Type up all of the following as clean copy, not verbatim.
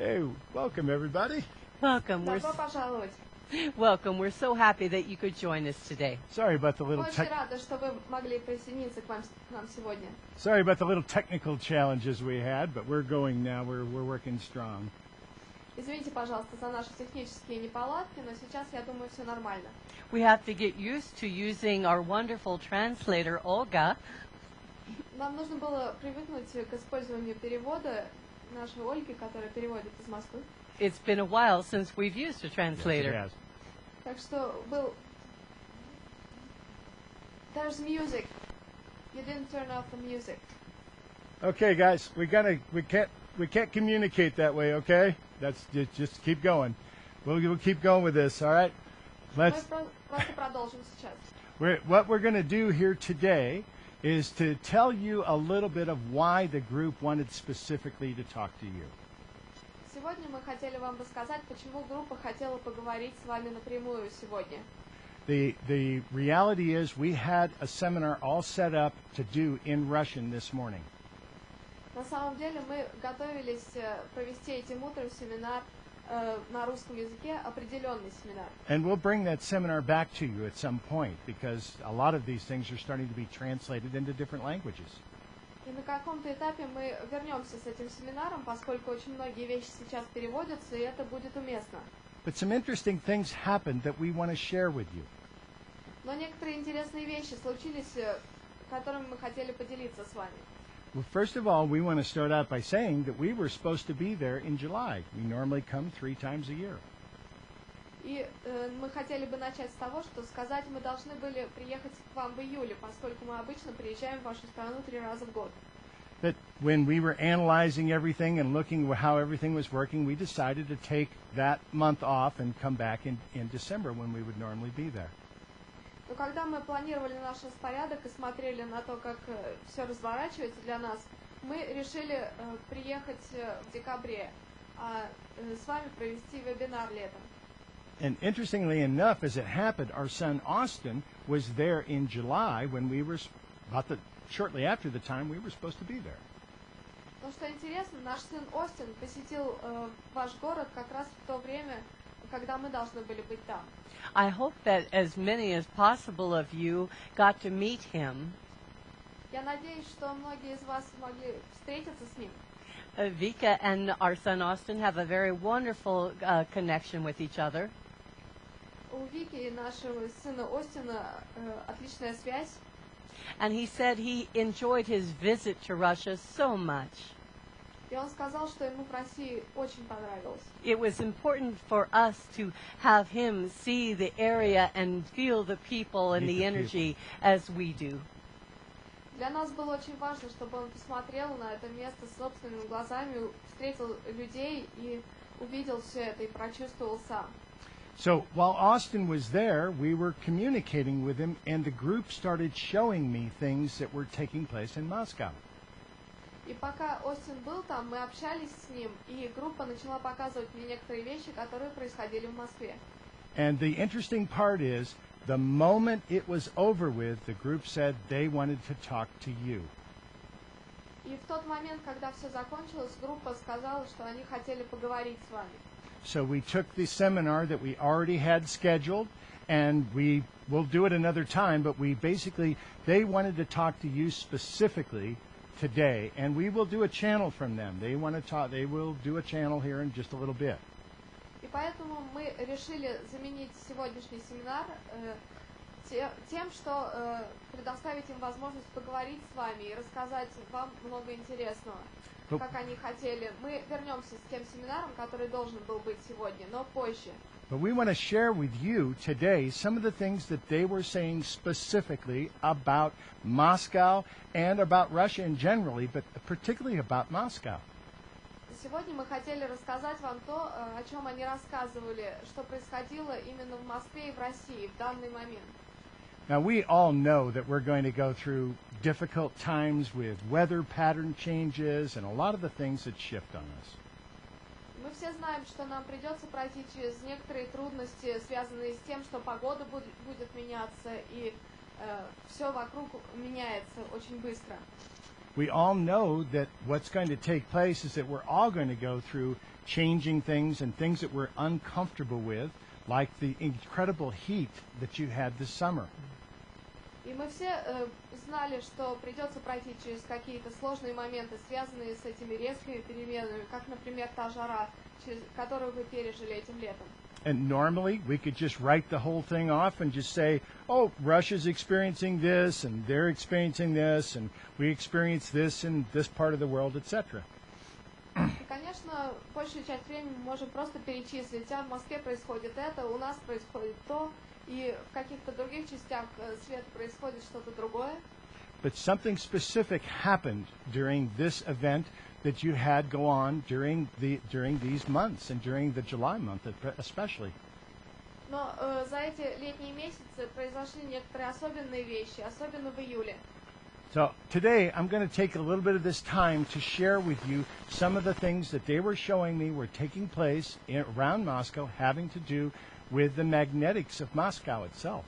Hey, welcome everybody. Welcome. Добро пожаловать. Welcome. We're so happy that you could join us today. Sorry about the Мы little очень рады, что вы могли присоединиться к нам сегодня. Sorry about the little technical challenges we had, but we're going now. We're working strong. Извините, пожалуйста, за наши технические неполадки, но сейчас, я думаю, все нормально. We have to get used to using our wonderful translator, Olga. Нам нужно было привыкнуть к использованию перевода нашей Ольги, которая переводит из Москвы. It's been a while since we've used a translator. Yes, it has. Так что был... There's music. You didn't turn off the music. Okay, guys, we can't communicate that way. Okay, that's just keep going. We'll keep going with this. All right. Мы просто продолжим сейчас. What we're going to do here today is to tell you a little bit of why the group wanted specifically to talk to you. Сегодня мы хотели вам рассказать, почему группа хотела поговорить с вами напрямую сегодня. The reality is we had a seminar all set up to do in Russian this morning. На самом деле мы готовились провести этим утром семинар на русском языке, определенный семинар. And we'll bring that seminar back to you at some point because a lot of these things are starting to be translated into different languages. И на каком-то этапе мы вернемся с этим семинаром, поскольку очень многие вещи сейчас переводятся, и это будет уместно. But some interesting things happened that we want to share with you. Но некоторые интересные вещи случились, которыми мы хотели поделиться с вами. Well, first of all, we want to start out by saying that we were supposed to be there in July. We normally come 3 times a year. И мы хотели бы начать с того, что сказать мы должны были приехать к вам в июле, поскольку мы обычно приезжаем в вашу страну 3 раза в год. That when we were analyzing everything and looking how everything was working, we decided to take that month off and come back in December when we would normally be there. Но когда мы планировали наш распорядок и смотрели на то, как все разворачивается для нас, мы решили приехать в декабре, а с вами провести вебинар летом. And interestingly enough, as it happened, our son Austin was there in July when we were shortly after the time we were supposed to be there. Но что интересно, наш сын Остин посетил ваш город как раз в то время, когда мы должны были быть там. I hope that as many as possible of you got to meet him. Я надеюсь, что многие из вас смогли встретиться с ним. Vika and our son Austin have a very wonderful connection with each other. У Вики и нашего сына Остина отличная связь. And he said he enjoyed his visit to Russia so much. И он сказал, что ему в России очень понравилось. It was important for us to have him see the area and feel the people and the energy as we do. Для нас было очень важно, чтобы он посмотрел на это место собственными глазами, встретил людей и увидел все это и прочувствовал сам. So while Austin was there, we were communicating with him, and the group started showing me things that were taking place in Moscow. И пока Остин был там, мы общались с ним, и группа начала показывать мне некоторые вещи, которые происходили в Москве. And the interesting part is, the moment it was over with, the group said they wanted to talk to you. И в тот момент, когда все закончилось, группа сказала, что они хотели поговорить с вами. So we took the seminar that we already had scheduled, and we will do it another time, but they wanted to talk to you specifically today, and we will do a channel from them. They will do a channel here in just a little bit. И поэтому мы решили заменить сегодняшний семинар тем, что предоставить им возможность поговорить с вами и рассказать вам много интересного, как они хотели. Мы вернемся с тем семинаром, который должен был быть сегодня, но позже. But we want to share with you today some of the things that they were saying specifically about Moscow and about Russia in generally, but particularly about Moscow. Сегодня мы хотели рассказать вам то, о чем они рассказывали, что происходило именно в Москве и в России в данный момент. Now, we all know that we're going to go through difficult times with weather pattern changes and a lot of the things that shift on us. Мы все знаем, что нам придется пройти через некоторые трудности, связанные с тем, что погода будет меняться, и все вокруг меняется очень быстро. We all know that what's going to take place is that we're all going to go through changing things and things that we're uncomfortable with, like the incredible heat that you had this summer. И мы все знали, что придется пройти через какие-то сложные моменты, связанные с этими резкими переменами, как, например, та жара, которую вы пережили этим летом. And normally we could just write the whole thing off and just say, oh, Russia's experiencing this, and they're experiencing this, and we experience this in this part of the world, etc. И, конечно, большую часть времени мы можем просто перечислить, в Москве происходит это, у нас происходит то, и в каких-то других частях света происходит что-то другое. But something specific happened during this event that you had go on during these months and during the July month especially. Но за эти летние месяцы произошли некоторые особенные вещи, особенно в июле. So today I'm going to take a little bit of this time to share with you some of the things that they were showing me were taking place around Moscow, having to do with the magnetics of Moscow itself.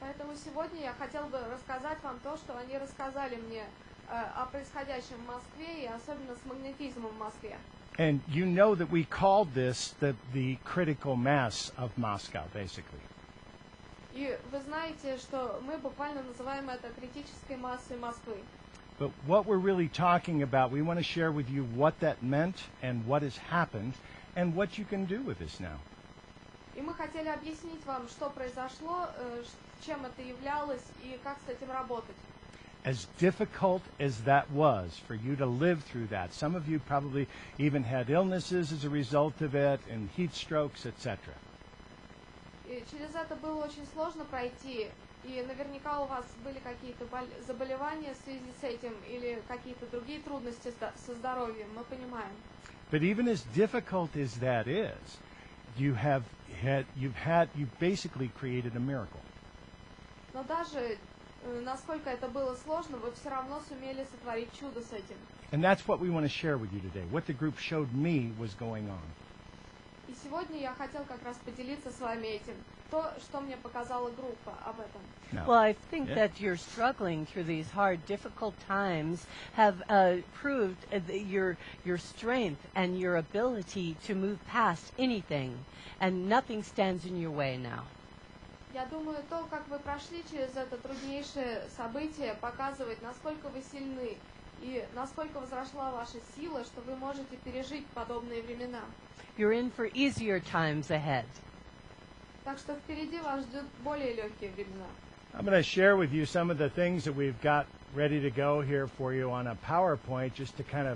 Поэтому сегодня я хотел бы рассказать вам то, что они рассказали мне о происходящем в Москве и особенно с магнетизмом в Москве. And you know that we called this the critical mass of Moscow, basically. И вы знаете, что мы буквально называем это критической массой Москвы. But what we're really talking about, we want to share with you what that meant and what has happened and what you can do with this now. И мы хотели объяснить вам, что произошло, чем это являлось и как с этим работать. As difficult as that was for you to live through that, some of you probably even had illnesses as a result of it and heat strokes, etc. И через это было очень сложно пройти, и наверняка у вас были какие-то заболевания в связи с этим или какие-то другие трудности со здоровьем, мы понимаем. But even as difficult as that is, you've basically created a miracle. Но даже насколько это было сложно, вы все равно сумели сотворить чудо с этим. And that's what we want to share with you today. What the group showed me was going on. И сегодня я хотел как раз поделиться с вами этим. То, что мне показала группа об этом. Well, I think that you're struggling through these hard, difficult times have proved your strength and your ability to move past anything, and nothing stands in your way now. Я думаю, то, как вы прошли через это труднейшее событие, показывает, насколько вы сильны и насколько возросла ваша сила, что вы можете пережить подобные времена. You're in for easier times ahead. Так что впереди вас ждут более легкие времена. I'm going to share with you some of the things that we've got ready to go here for you on a PowerPoint, just to kind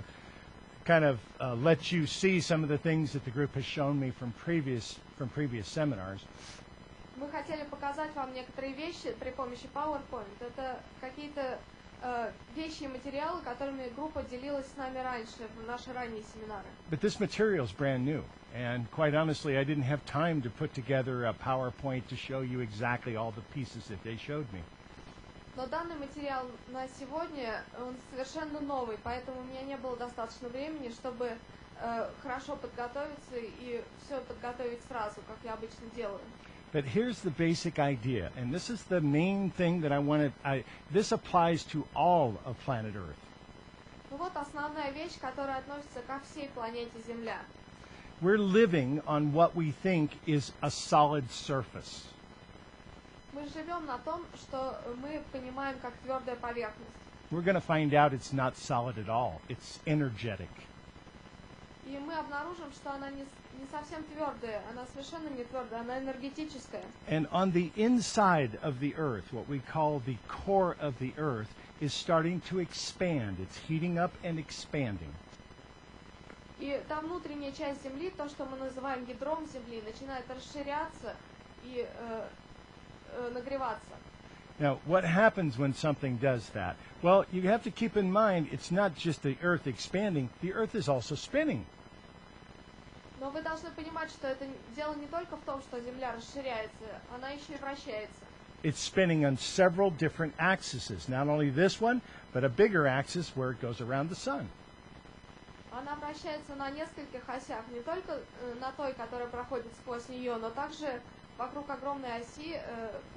of let you see some of the things that the group has shown me from previous seminars. Мы хотели показать вам некоторые вещи при помощи PowerPoint. Это какие-то вещи и материалы, которыми группа делилась с нами раньше, в наши ранние семинары. But this material is brand new, and quite honestly, I didn't have time to put together a PowerPoint to show you exactly all the pieces that they showed me. Но данный материал на сегодня, он совершенно новый, поэтому у меня не было достаточно времени, чтобы хорошо подготовиться и все подготовить сразу, как я обычно делаю. But here's the basic idea, and this is the main thing that I wanted. This applies to all of planet Earth. Ну вот основная вещь, которая относится ко всей планете Земля. We're living on what we think is a solid surface. Мы живем на том, что мы понимаем как твердая поверхность. We're going to find out it's not solid at all. It's energetic. И мы обнаружим, что она не совсем твердая, она совершенно не твердая, она энергетическая. And on the inside of the Earth, what we call the core of the Earth, is starting to expand. It's heating up and expanding. И та внутренняя часть Земли, то, что мы называем ядром Земли, начинает расширяться и нагреваться. Now, what happens when something does that? Well, you have to keep in mind it's not just the Earth expanding, the Earth is also spinning. Но вы должны понимать, что это дело не только в том, что Земля расширяется, она еще и вращается. It's spinning on several different axes, not only this one, but a bigger axis where it goes around the sun. Она вращается на нескольких осях, не только на той, которая проходит сквозь нее, но также вокруг огромной оси,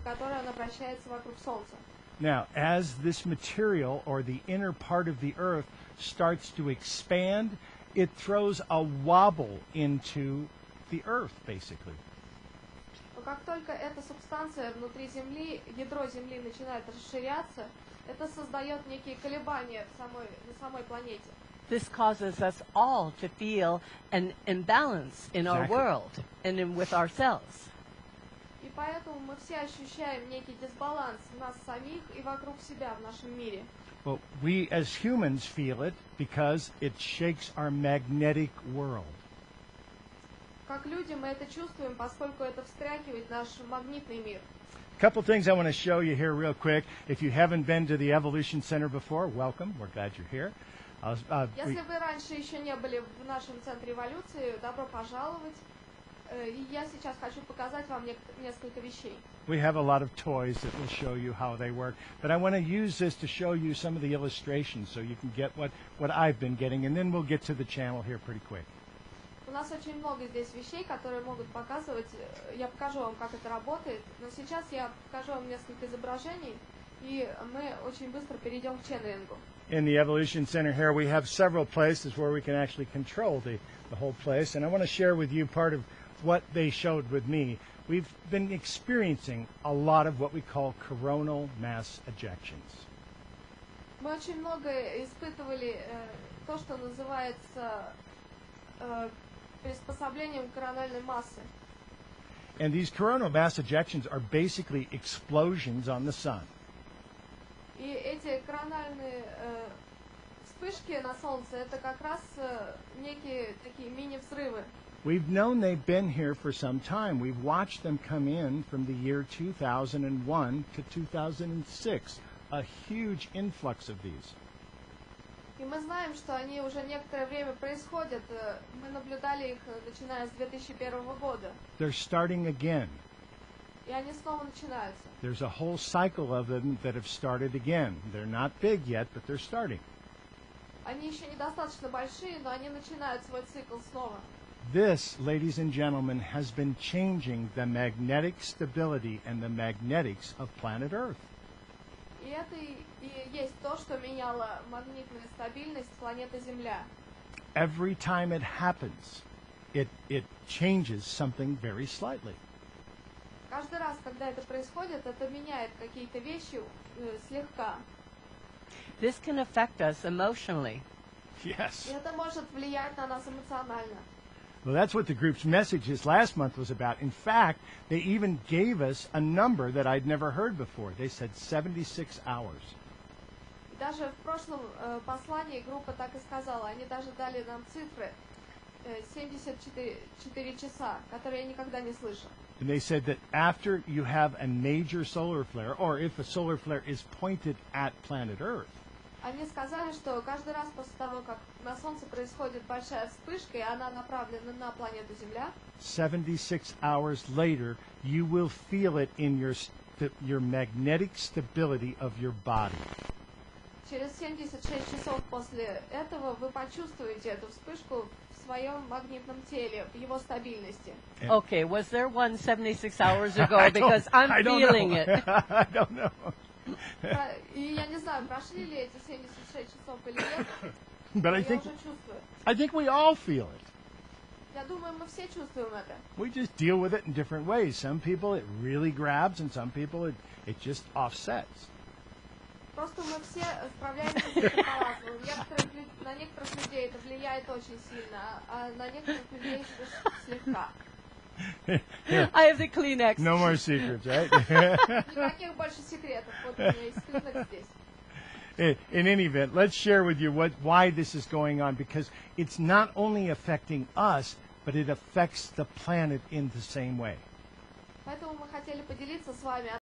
которая она вращается вокруг Солнца. Now, as this material or the inner part of the Earth starts to expand it throws a wobble into the earth, basically. Но как только эта субстанция внутри Земли, ядро Земли начинает расширяться, это создает некие колебания на самой планете. This causes us all to feel an imbalance in our Exactly. world and with ourselves. И поэтому мы все ощущаем некий дисбаланс в нас самих и вокруг себя в нашем мире. Well, we as humans feel it because it shakes our magnetic world. Как люди мы это чувствуем, поскольку это встряхивает наш магнитный мир. A couple things I want to show you here real quick. If you haven't been to the Evolution Center before, welcome. We're glad you're here. Если вы раньше еще не были в нашем центре эволюции, добро пожаловать. И я сейчас хочу показать вам несколько вещей. We have a lot of toys that will show you how they work. But I want to use this to show you some of the illustrations so you can get what I've been getting. And then we'll get to the channel here pretty quick. У нас очень много здесь вещей, которые могут показывать. Я покажу вам, как это работает. Но сейчас я покажу вам несколько изображений. И мы очень быстро перейдем к ченнелингу. In the Evolution Center here, we have several places where we can actually control the whole place. And I want to share with you part of what they showed with me. We've been experiencing a lot of what we call coronal mass ejections. Мы очень много испытывали то, что называется приспособлением корональной массы. And these coronal mass ejections are basically explosions on the sun. И эти корональные вспышки на Солнце, это как раз некие такие мини-взрывы. We've known they've been here for some time. We've watched them come in from the year 2001 to 2006. A huge influx of these. И мы знаем, что они уже некоторое время происходят. Мы наблюдали их, начиная с 2001 года. They're starting again. И они снова начинаются. There's a whole cycle of them that have started again. They're not big yet, but they're starting. Они еще недостаточно большие, но они начинают свой цикл снова. This, ladies and gentlemen, has been changing the magnetic stability and the magnetics of planet Earth. И это и есть то, что меняло магнитную стабильность планеты Земля. Every time it happens, it changes something very slightly. Каждый раз, когда это происходит, это меняет какие-то вещи слегка. This can affect us emotionally. Yes. И это может влиять на нас эмоционально. Well, that's what the group's message last month was about. In fact, they even gave us a number that I'd never heard before. They said 76 hours. И даже в прошлом послании группа так и сказала. Они даже дали нам цифры 74 часа, которые я никогда не слышал. And they said that after you have a major solar flare, or if a solar flare is pointed at planet Earth, Они сказали, что каждый раз после того, как на Солнце происходит большая вспышка, и она направлена на планету Земля, 76 hours later, you will feel it in your magnetic stability of your body. через 76 часов после этого вы почувствуете эту вспышку в своем магнитном теле, в его стабильности. Okay, was there one 76 hours ago? Because I'm feeling it. I don't know. И я не знаю, прошли ли эти 76 часов или нет, But но I я think уже чувствую. we all feel it. Я думаю, мы все чувствуем это. We just deal with it in different ways. Some people it really grabs, and some people it just offsets. Просто мы все справляемся с этим по-разному. На некоторых людей это влияет очень сильно, а на некоторых людей лишь слегка. I have the Kleenex. No more secrets, right? Никаких больше секретов. Вот у меня есть клинок здесь. In any event, let's share with you why this is going on, because it's not only affecting us, but it affects the planet in the same way. Поэтому мы хотели поделиться с вами